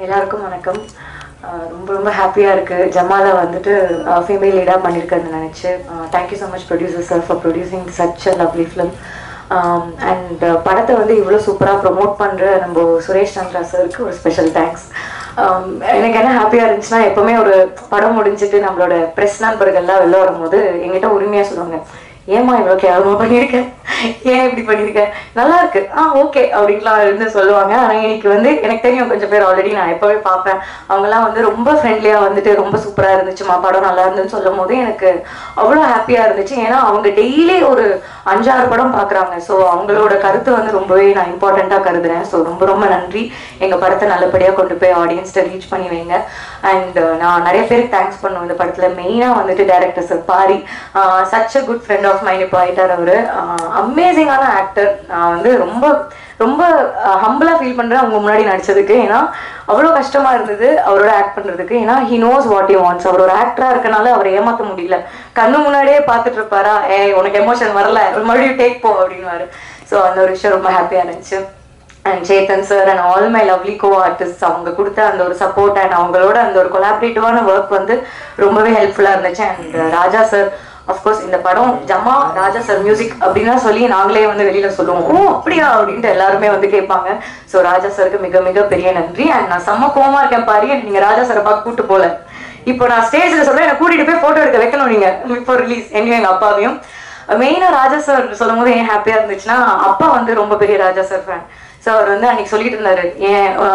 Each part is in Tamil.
எல்லாருக்கும் வணக்கம். ரொம்ப ரொம்ப ஹாப்பியாக இருக்குது ஜமாலை வந்துட்டு ஃபீமேல் லீடாக பண்ணியிருக்கேன்னு நினச்சி. Thank you so much producer sir for producing such a lovely film. And படத்தை வந்து இவ்வளோ சூப்பராக ப்ரொமோட் பண்ணுற நம்ம சுரேஷ் சந்திரா சாருக்கு ஒரு ஸ்பெஷல் தேங்க்ஸ். எனக்கு என்ன ஹாப்பியாக இருந்துச்சுன்னா, எப்போவுமே ஒரு படம் முடிஞ்சிட்டு நம்மளோட ப்ரெஸ் நண்பர்கள்லாம் வெளில வரும்போது எங்கிட்ட உரிமையாக சொல்லுவாங்க, ஏமா இவ்வளோ கேவலமாக பண்ணியிருக்கேன், ஏன் இப்படி பண்ணியிருக்கேன், நல்லா இருக்கு, ஓகே அப்படின்லாம் இருந்து சொல்லுவாங்க. ஆனால் இன்னைக்கு வந்து எனக்கு தெரியும் கொஞ்சம் பேர் ஆல்ரெடி நான் எப்போவே பார்ப்பேன், அவங்கெல்லாம் வந்து ரொம்ப ஃப்ரெண்ட்லியாக வந்துட்டு ரொம்ப சூப்பராக இருந்துச்சுமா, படம் நல்லா இருந்துன்னு சொல்லும் போது எனக்கு அவ்வளோ ஹாப்பியாக இருந்துச்சு. ஏன்னா அவங்க டெய்லி ஒரு 5-6 படம் பார்க்குறாங்க. ஸோ அவங்களோட கருத்து வந்து ரொம்பவே நான் இம்பார்ட்டண்ட்டாக கருதுறேன். ஸோ ரொம்ப ரொம்ப நன்றி. எங்கள் படத்தை நல்லபடியாக கொண்டு போய் ஆடியன்ஸ்ட்டை ரீச் பண்ணி வைங்க. அண்ட் நான் நிறைய பேருக்கு தேங்க்ஸ் பண்ணுவேன் இந்த படத்தில். மெயினாக வந்துட்டு director sir Pari, such a good friend of mind. இப்போ ஆயிட்டார் அவர். அமேசிங்கான ஆக்டர். நான் வந்து ரொம்ப ரொம்ப ஹம்பிளாக ஃபீல் பண்ணுறேன் அவங்க முன்னாடி நடிச்சதுக்கு. ஏன்னா அவ்வளோ கஷ்டமாக இருந்தது அவரோட ஆக்ட் பண்ணுறதுக்கு. ஏன்னா he knows what he wants. அவர் ஒரு ஆக்டராக இருக்கனால அவரை ஏமாற்ற முடியல. கண்ணு முன்னாடியே பார்த்துட்டு இருப்பாரா, உனக்கு எமோஷன் வரல, மறுபடியும் டேக் போ அப்படின்வாரு. ஸோ அந்த ஒரு விஷயம் ரொம்ப ஹாப்பியாக இருந்துச்சு. And Chetan sir and all my lovely co artist, அவங்க கொடுத்த அந்த ஒரு சப்போர்ட் அண்ட் அவங்களோட அந்த ஒரு கொலாபரேட்டிவான ஒர்க் வந்து ரொம்பவே ஹெல்ப்ஃபுல்லாக இருந்துச்சு. அண்ட் ராஜா சார், அஃப்கோர்ஸ் இந்த படம் ஜமா ராஜா சார் மியூசிக் அப்படின்னா சொல்லி நாங்களே வந்து வெளியில சொல்லுவோம், அப்படியா அப்படின்ட்டு எல்லாருமே வந்து கேட்பாங்க. ஸோ ராஜா சாருக்கு மிக மிக பெரிய நன்றி. அண்ட் நான் செம்ம கோவமா இருக்கேன் பாரு, நீங்க ராஜா சாரை பார்க்க கூட்டு போல. இப்போ நான் ஸ்டேஜ்ல சொல்றேன், என்னை கூட்டிட்டு போய் போட்டோ எடுக்க வைக்கணும் நீங்க இப்போ ரிலீஸ், என்னையும் எங்க அப்பாவையும். மெயினா ராஜா சார் சொல்லும் போது ஏன் ஹாப்பியா இருந்துச்சுன்னா, அப்பா வந்து ரொம்ப பெரிய ராஜா சார் ஃபேன். ஸோ அவர் வந்து அன்னைக்கு சொல்லிட்டு இருந்தாரு,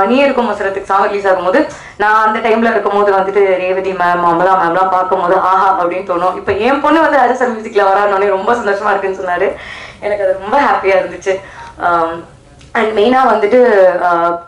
நீ இருக்கும் மசரத்துக்கு சாங் ரிலீஸ் ஆகும்போது நான் அந்த டைம்ல இருக்கும்போது வந்துட்டு ரேவதி மேம் அமலா மேம்லாம் பார்க்கும்போது ஆஹா அப்படின்னு தோணும். இப்போ என் பொண்ணு வந்து ராஜா சார் மியூசிக்ல வரானோடனே ரொம்ப சந்தோஷமா இருக்குன்னு சொன்னாரு. எனக்கு அது ரொம்ப ஹாப்பியா இருந்துச்சு. அண்ட் மெயினாக வந்துட்டு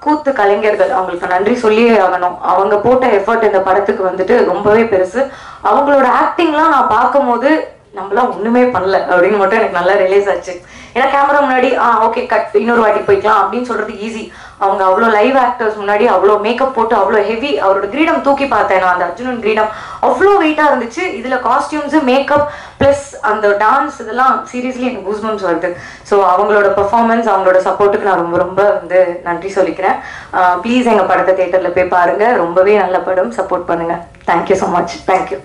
கூத்து கலைஞர்கள், அவங்களுக்கு நன்றி சொல்லியே ஆகணும். அவங்க போட்ட எஃபர்ட் இந்த படத்துக்கு வந்துட்டு ரொம்பவே பெருசு. அவங்களோட ஆக்டிங்லாம் நான் பார்க்கும்போது நம்மளாம் ஒண்ணுமே பண்ணல அப்படின்னு மட்டும் எனக்கு நல்லா ரியலைஸ் ஆச்சு. ஏன்னா கேமரா முன்னாடி ஓகே கட், இன்னொரு வாட்டி போய்க்கலாம் அப்படின்னு சொல்றது ஈஸி. அவங்க அவ்வளோ லைவ் ஆக்டர்ஸ் முன்னாடி அவ்வளோ மேக்கப் போட்டு அவ்வளோ ஹெவி, அவரோட கிரீடம் தூக்கி பார்த்தேன் நான், அந்த அர்ஜுனன் கிரீடம் அவ்வளோ வெயிட்டாக இருந்துச்சு. இதில் காஸ்டியூம்ஸு மேக்கப் ப்ளஸ் அந்த டான்ஸ் இதெல்லாம் சீரியஸ்லி எனக்கு கூஸ்பம்ஸ் வருது. ஸோ அவங்களோட பெர்ஃபார்மன்ஸ், அவங்களோட சப்போர்ட்டுக்கு நான் ரொம்ப ரொம்ப வந்து நன்றி சொல்லிக்கிறேன். ப்ளீஸ் எங்கள் படத்தை தியேட்டரில் போய் பாருங்கள், ரொம்பவே நல்ல படம், சப்போர்ட் பண்ணுங்கள். Thank you so much. தேங்க்யூ.